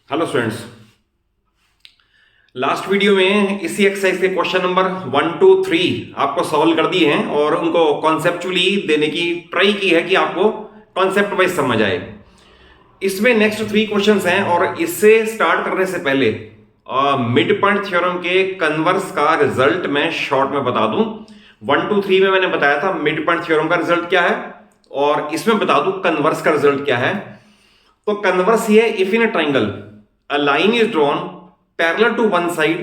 Hello students, last video में इसी exercise के क्वेश्चन नंबर 1 2 3 आपको सॉल्व कर दिए हैं और उनको कॉन्सेप्चुअली देने की ट्राई की है कि आपको कॉन्सेप्ट वाइज समझ आए। इसमें नेक्स्ट 3 क्वेश्चंस हैं और इससे स्टार्ट करने से पहले मिड पॉइंट थ्योरम के कन्वर्स का रिजल्ट मैं शॉर्ट में बता दूं। 1 2 3 में मैंने बताया था मिड पॉइंट थ्योरम का रिजल्ट क्या है और इसमें बता दूं कन्वर्स का रिजल्ट क्या है। तो कन्वर्स ये if in a triangle a line is drawn parallel to one side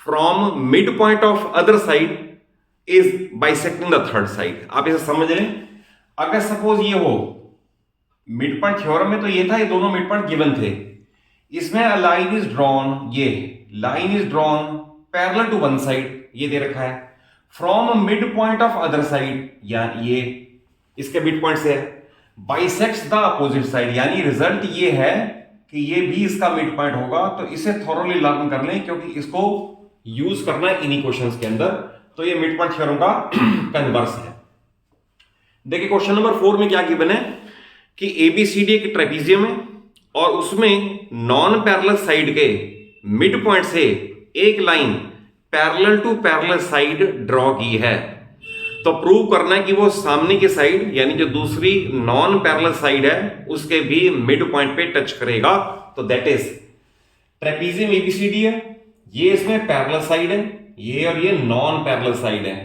from midpoint of other side is bisecting the third side। आप इसे समझ लें। अगर सपोज ये हो मिड पॉइंट थ्योरम में तो ये था, ये दोनों मिड पॉइंट गिवन थे। इसमें a line is drawn, ये line is drawn parallel to one side, ये दे रखा है from midpoint of other side, या ये इसके मिड पॉइंट से है, bisects the opposite side, यानी रिजल्ट ये है कि ये भी इसका मिड पॉइंट होगा। तो इसे थॉरोली लर्न कर लें क्योंकि इसको यूज करना है इन्हीं क्वेश्चंस के अंदर। तो ये मिड पॉइंट थ्योरम का कन्वर्स है। देखिए क्वेश्चन नंबर 4 में क्या गिवन है कि एबीसीडी एक ट्रेपीजियम है और उसमें नॉन पैरेलल साइड के मिड पॉइंट से एक line parallel to parallel side draw की है। तो प्रूव करना है कि वो सामने की साइड यानी जो दूसरी नॉन पैरेलल साइड है उसके भी मिड पॉइंट पे टच करेगा। तो दैट इज ट्रेपीजियम एबीसीडी है, ये इसमें पैरेलल साइड है, ये और ये नॉन पैरेलल साइड है।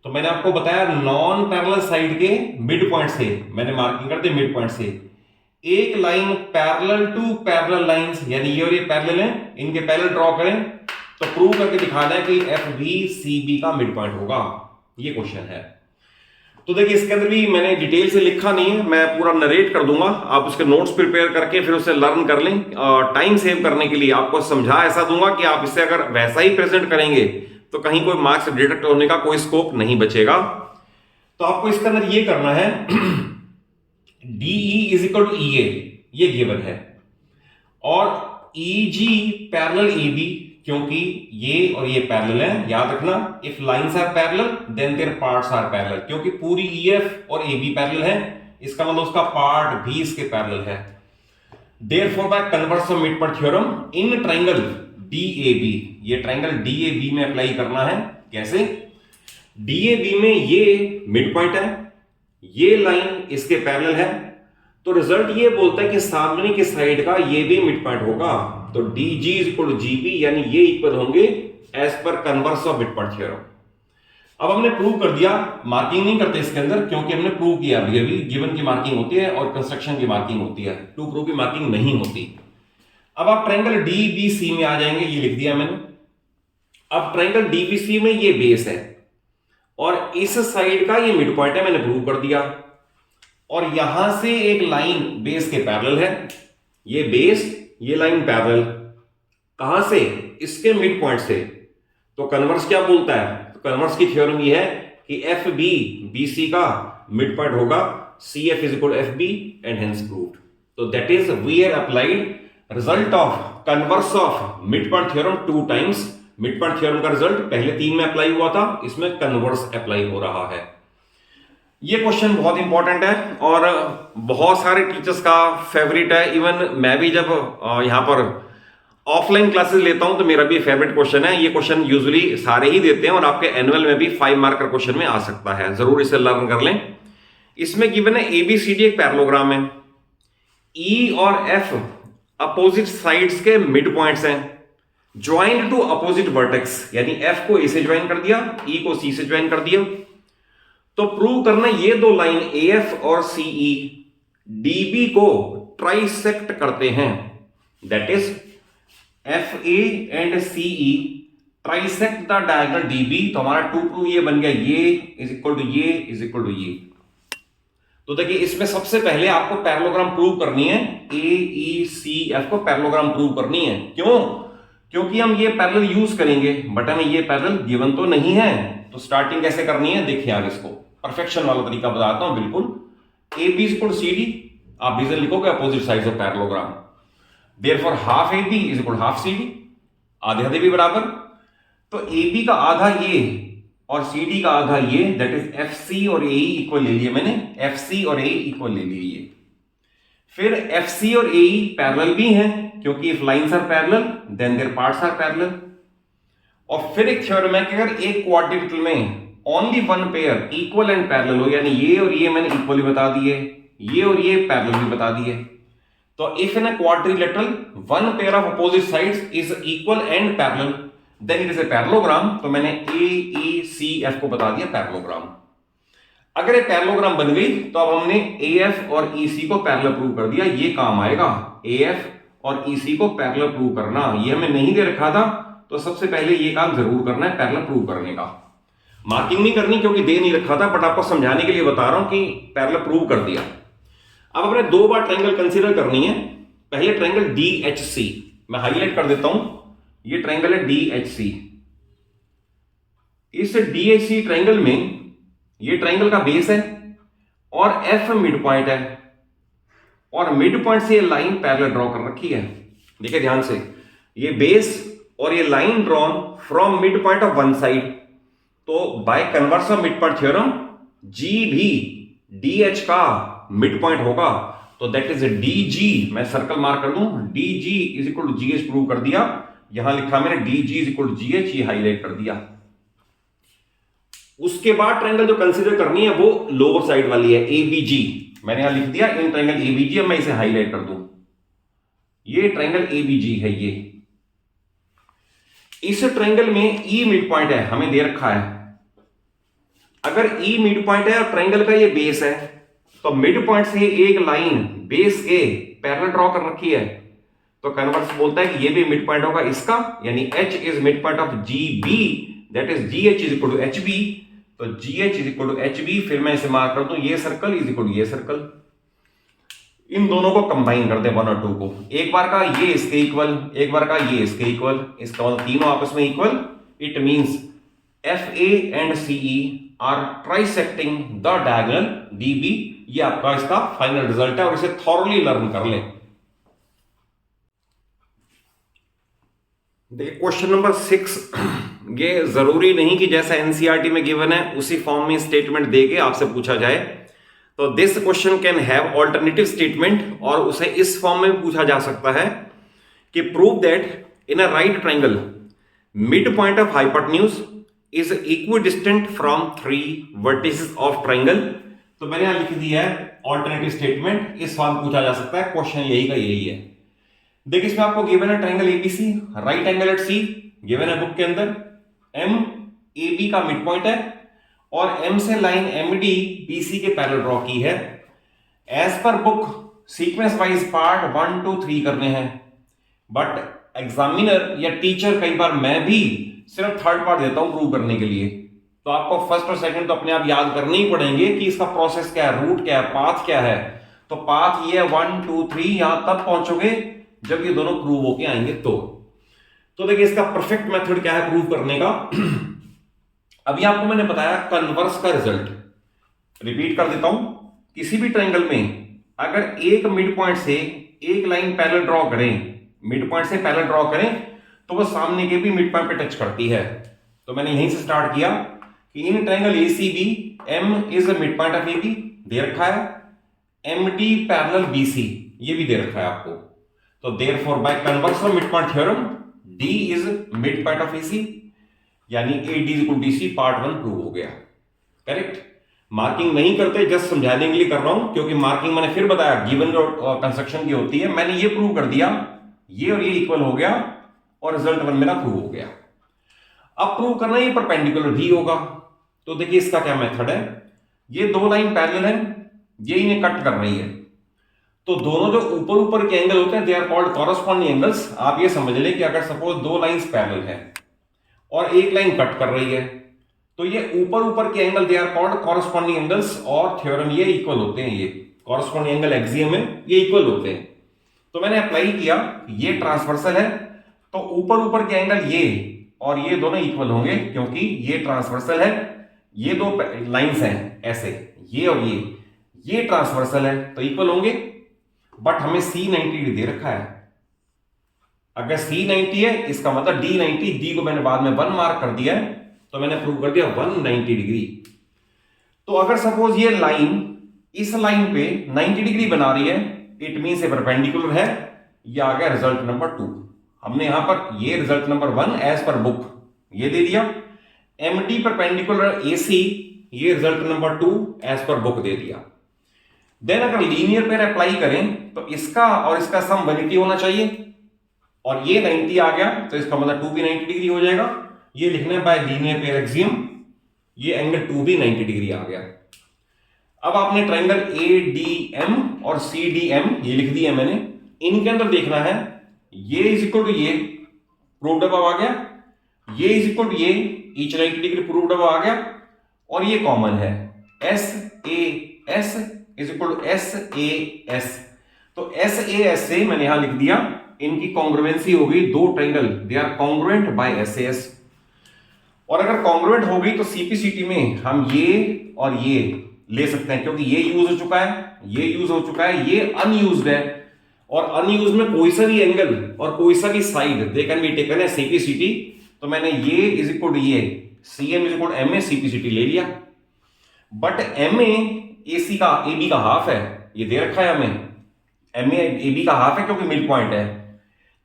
तो मैंने आपको बताया नॉन पैरेलल साइड के मिड पॉइंट से मैंने मार्किंग कर दी, मिड पॉइंट से एक line parallel to parallel lines यानी ये और ये पैरेलल है, इनके पैरेलल ड्रॉ करें तो प्रूव करके दिखाना है कि एफ बी सी बी का मिड पॉइंट होगा। ये क्वेश्चन है। तो देखिए इसके अंदर भी मैंने डिटेल से लिखा नहीं है, मैं पूरा नरेट कर दूंगा, आप उसके नोट्स प्रिपेयर करके फिर उसे लर्न कर लें। टाइम सेव करने के लिए आपको समझा ऐसा दूंगा कि आप इसे अगर वैसा ही प्रेजेंट करेंगे तो कहीं कोई मार्क्स डिडक्ट होने का कोई स्कोप नहीं बचेगा। तो आपको इसके अंदर ये करना है DE is equal to EA, ये गिवन है, और EG पैरेलल AB, क्योंकि ये और ये पैरेलल है। याद रखना if lines are parallel then their parts are parallel, क्योंकि पूरी EF और AB पैरेलल है, इसका मतलब उसका पार्ट भी इसके पैरेलल है। Therefore by converse of mid point theorem in triangle DAB, ये ट्रायंगल DAB में अप्लाई करना है। कैसे? DAB में ये मिड पॉइंट है, ये लाइन इसके पैरेलल है, तो रिजल्ट ये बोलता है कि सामने की साइड का ये भी मिड पॉइंट होगा। तो DG is equal to GB, यानी ये इक्वल होंगे as per converse of mid point theorem. अब हमने प्रूव कर दिया, मार्किंग नहीं करते इसके अंदर क्योंकि हमने प्रूव किया। अभी अभी गिवन की मार्किंग होती है और कंस्ट्रक्शन की मार्किंग होती है, टू प्रूव की मार्किंग नहीं होती। अब आप ट्रायंगल DBC में आ जाएंगे, ये लिख दिया मैंने। अब ट्रायंगल DBC में ये बेस है और इस साइड का ये मिड पॉइंट है, मैंने प्रूव कर दिया। और यहां से एक लाइन बेस के पैरेलल है, ये बेस ये लाइन पैरेलल, कहां से? इसके मिड पॉइंट से। तो कन्वर्स क्या बोलता है? तो कन्वर्स की थ्योरम ये है कि एफ बी BC का मिड पॉइंट होगा CF is equal FB and hence proved. तो that is we have applied result of converse of mid point theorem 2 times. Mid point theorem का रिजल्ट पहले 3 में अप्लाई हुआ था, इसमें कन्वर्स अप्लाई हो रहा है। ये क्वेश्चन बहुत इंपॉर्टेंट है और बहुत सारे टीचर्स का फेवरेट है। इवन मैं भी जब यहाँ पर ऑफलाइन क्लासेस लेता हूं तो मेरा भी फेवरेट क्वेश्चन है। ये क्वेश्चन यूजुअली सारे ही देते हैं और आपके एनुअल में भी 5 मार्क का क्वेश्चन में आ सकता है, जरूर इसे लर्न कर लें। इसमें गिवन है ABCD एक पैरेललोग्राम है, E और F अपोजिट साइड्स के मिड पॉइंट्स हैं, ज्वाइंट टू अपोजिट वर्टेक्स, यानी F को A से ज्वाइन कर दिया, E को C से ज्वाइन कर दिया। तो प्रूव करना ये दो लाइन AF और CE DB को ट्राइसेक्ट करते हैं। That is FA and CE trisect the diagonal DB। तो हमारा 2 प्रूव ये बन गया, ये इज इक्वल टू ये इज इक्वल टू ये। तो देखिए इसमें सबसे पहले आपको पैरेललोग्राम प्रूव करनी है, AECF को पैरेललोग्राम प्रूव करनी है। क्यों? क्योंकि हम ये पैरेलल यूज करेंगे, बट हमें ये पैरेलल गिवन तो नहीं है। तो स्टार्टिंग कैसे करनी है देखिए, आगे इसको परफेक्शन वाला तरीका बताता हूं बिल्कुल। AB is equal to CD, आप रीजन लिखोगे opposite sides of parallelogram. Therefore half AB is equal to half CD, आधे आधे भी बराबर। तो AB का आधा ये और CD का आधा ये, दैट इज FC और AE इक्वल ले लिए मैंने, FC और AE इक्वल ले लिए ये। फिर FC और AE पैरेलल भी हैं, क्योंकि if lines are parallel then their parts are parallel. और फिर एक थ्योरम है कि अगर एक क्वाड्रिलेटरल में only one pair equal and parallel हो, यानी ये और ये मैंने इक्वली बता दिए, ये और ये पैरेलल भी बता दिए, तो if in a quadrilateral one pair of opposite sides is equal and parallel then it is a parallelogram. तो मैंने ए ई सी एफ को बता दिया पैरेललोग्राम। अगर ये पैरेललोग्राम बन गई तो अब हमने ए एफ और ई सी को पैरेलल प्रूव कर दिया, ये काम आएगा ए एफ और ई सी को पैरेलल प्रूव करना। ये हमें नहीं दे रखा था, तो सबसे पहले ये काम जरूर करना है पैरेलल प्रूव करने का। मार्किंग नहीं करनी क्योंकि दे नहीं रखा था, बट आपको समझाने के लिए बता रहा हूं कि पैरेलल प्रूव कर दिया। अब अपने दो बार ट्रायंगल कंसीडर करनी है। पहले ट्रायंगल DHC मैं हाईलाइट कर देता हूं, ये ट्रायंगल है DHC। इस DHC ट्रायंगल में ये ट्रायंगल का बेस है और F मिड पॉइंट है, और मिड पॉइंट से ये लाइन पैरेलल ड्रॉ कर रखी है। देखिए ध्यान से, ये बेस और ये line drawn from mid point of one side. तो by converse of mid point theorem G भी DH का मिड पॉइंट होगा, तो दैट इज DG। मैं सर्कल मार्क कर दूं, DG is equal to GH prove कर दिया। यहां लिखा मैंने DG is equal to GH, ये हाईलाइट कर दिया। उसके बाद ट्रायंगल जो कंसीडर करनी है वो लोअर साइड वाली है ABG। मैंने यहां लिख दिया इन ट्रायंगल ABG। अब मैं इसे हाईलाइट कर दूं, ये ट्रायंगल ABG है। ये इस ट्रायंगल में E मिड पॉइंट है, हमें दे रखा है। अगर E मिड पॉइंट है और ट्रायंगल का ये बेस है, तो मिड पॉइंट से एक लाइन बेस के पैरेलल ड्रॉ कर रखी है, तो कन्वर्स बोलता है कि ये भी मिड पॉइंट होगा इसका, यानी H is mid point of GB, that is GH is equal to HB। तो GH is equal to HB। फिर मैं इसे मार्क कर दूं, ये सर्कल इज इक्वल टू ये सर्कल। इन दोनों को कंबाइन कर दे, 1 और 2 को। एक बार का ये इसके इक्वल, एक बार का ये इसके इक्वल, इसका मतलब तीनों आपस में equal. It means FA and CE are trisecting the diagonal DB। ये आपका इसका फाइनल रिजल्ट है, और इसे थॉरली लर्न कर लें। देखिए क्वेश्चन नंबर 6, ये जरूरी नहीं कि जैसा NCERT में गिवन है उसी फॉर्म में स्टेटमेंट देके आपसे पूछा जाए। तो this question can have alternative statement, और उसे इस फॉर्म में पूछा जा सकता है कि prove that in a right triangle mid point of hypotenuse is equidistant from 3 vertices of triangle. तो मैंने यहां लिख दिया है ऑल्टरनेटिव स्टेटमेंट, इस फॉर्म में पूछा जा सकता है। क्वेश्चन यही का यही है। देखिए इसमें आपको गिवन है triangle ABC, right angle at C given है बुक के अंदर। MAB का मिड पॉइंट है और M से लाइन MD BC के पैरेलल ड्रॉ की है। As per book sequence wise part 1 2 3 करने हैं, बट एग्जामिनर या टीचर, कई बार मैं भी सिर्फ थर्ड पार्ट देता हूं प्रूव करने के लिए। तो आपको फर्स्ट और सेकंड तो अपने आप याद करने ही पड़ेंगे कि इसका प्रोसेस क्या है, रूट क्या है, पाथ क्या है। तो पाथ ये है 1 2 3, यहां तब पहुंचोगे जब ये दोनों प्रूव होके आएंगे। तो देखिए इसका परफेक्ट मेथड क्या है प्रूव करने का। अभी आपको मैंने बताया कन्वर्स का रिजल्ट। रिपीट कर देता हूं, किसी भी ट्रायंगल में अगर एक मिड पॉइंट से एक लाइन पैरेलल ड्रॉ करें, मिड पॉइंट से पैरेलल ड्रॉ करें, तो वो सामने के भी मिड पॉइंट पे टच करती है। तो मैंने यहीं से स्टार्ट किया कि in triangle ACB M is a mid point of AB दे रखा है, MD पैरेलल BC ये भी दे रखा है आपको। तो therefore by converse of mid point theorem D is mid point of AC, यानी AD is equal to DC part 1 prove हो गया। करेक्ट। मार्किंग नहीं करते, जस्ट समझाने के लिए कर रहा हूं, क्योंकि मार्किंग मैंने फिर बताया गिवन जो कंस्ट्रक्शन की होती है। मैंने ये प्रूव कर दिया, ये और ये इक्वल हो गया, और रिजल्ट 1 मेरा प्रूव हो गया। अब प्रूव करना ये परपेंडिकुलर भी होगा। तो देखिए इसका क्या मेथड है, ये दो लाइन पैरेलल है, ये इन्हें कट कर रही है। तो दोनों जो ऊपर ऊपर के एंगल होते हैं they are called corresponding angles. आप ये समझ लें कि अगर सपोज दो लाइंस पैरेलल है और एक लाइन कट कर रही है, तो ये ऊपर ऊपर के angle they are called corresponding angles, और थ्योरम ये इक्वल होते हैं। ये कॉरस्पॉन्डिंग एंगल एक्सियम में ये इक्वल होते हैं। तो मैंने अप्लाई किया, ये ट्रांसवर्सल है, तो ऊपर ऊपर के एंगल ये और ये दोनों इक्वल होंगे, क्योंकि ये ट्रांसवर्सल है, ये दो लाइंस हैं ऐसे, ये और ये ट्रांसवर्सल है, तो इक्वल होंगे। बट हमें C90 दे रखा है। अगर C90 है इसका मतलब D90, D को मैंने बाद में 1 मार्क कर दिया है, तो मैंने प्रूव कर दिया 190 डिग्री। तो अगर सपोज ये लाइन इस लाइन पे 90 डिग्री बना रही है, इट मींस ये परपेंडिकुलर है, ये आ गया रिजल्ट नंबर 2। हमने यहां पर ये result number 1 as per book ये दे दिया, MD परपेंडिकुलर AC ये result number 2 as per book दे दिया। देन अगर लीनियर पेयर अप्लाई करें तो इसका और इसका सम 180 होना चाहिए, और ये 90 आ गया तो इसका मतलब 2 भी 90 डिग्री हो जाएगा। ये लिखना है बाय लीनियर पेयर एक्सियम, ये एंगल 2 भी 90 डिग्री आ गया। अब आपने ट्रायंगल ADM और CDM ये लिख दिया मैंने, इनके अंदर देखना है ये इज इक्वल टू ये प्रूव्ड अब आ गया, ये इज इक्वल टू ये ईच 90 डिग्री प्रूव्ड अब आ गया, और ये कॉमन है SAS is equal to SAS। तो SAS से मैंने यहां लिख दिया इनकी कॉन्ग्रुएंसी हो गई, दो triangle they are congruent by SAS। और अगर कॉन्ग्रुएंट हो गई तो CPCT में हम ये और ये ले सकते हैं, क्योंकि ये यूज हो चुका है, ये यूज हो चुका है, ये अनयूज्ड है, और अनयूज्ड में कोई सा भी एंगल और कोई सा भी side they can be taken है CPCT। तो मैंने ये इज इक्वल टू ये CM is equal to MA CPCT ले लिया, बट MA AC का AB का हाफ है, ये दे रखा है हमें, MA AB का हाफ है क्योंकि मिड पॉइंट है।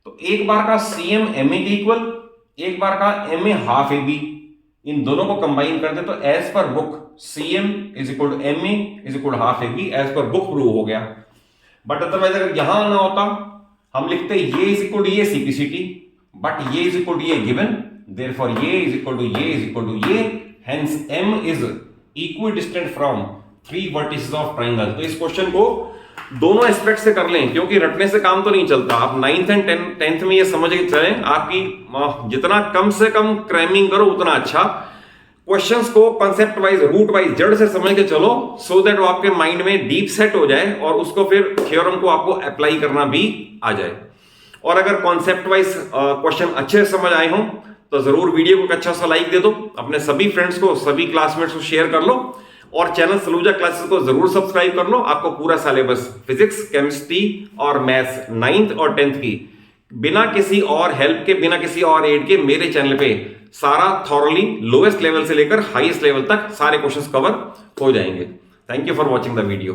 तो एक बार का CM MA के इक्वल, एक बार का MA हाफ AB, इन दोनों को कंबाइन कर दे तो as per book CM is equal to MA is equal to half AB as per book prove हो गया। बट अदरवाइज अगर यहां ना होता हम लिखते ये इज इक्वल टू ये CPCT, बट ये इज इक्वल टू ये गिवन, देयरफॉर ये इज इक्वल टू ये इज इक्वल टू ये, hence M is equidistant from 3 vertices of triangle. तो इस क्वेश्चन को दोनों एस्पेक्ट से कर लें, क्योंकि रटने से काम तो नहीं चलता। आप 9th एंड 10th में ये समझ के चलें, आपकी जितना कम से कम क्रैमिंग करो उतना अच्छा। क्वेश्चंस को कंसेप्ट वाइज रूट वाइज जड़ से समझ के चलो, सो दैट वो आपके माइंड में डीप सेट हो जाए और उसको फिर थ्योरम को आपको अप्लाई करना भी आ जाए। और अगर कॉन्सेप्ट वाइज क्वेश्चन अच्छे से समझ आए हों तो जरूर वीडियो को एक अच्छा सा लाइक दे दो, अपने सभी फ्रेंड्स को, सभी क्लासमेट्स को शेयर कर लो, और चैनल सलूजा क्लासेस को जरूर सब्सक्राइब कर लो। आपको पूरा सिलेबस फिजिक्स, केमिस्ट्री और मैथ्स 9th और 10th की बिना किसी और हेल्प के, बिना किसी और एड के मेरे चैनल पे सारा थॉरली लोएस्ट लेवल से लेकर हाईएस्ट लेवल तक सारे क्वेश्चंस कवर हो जाएंगे। Thank you for watching the video.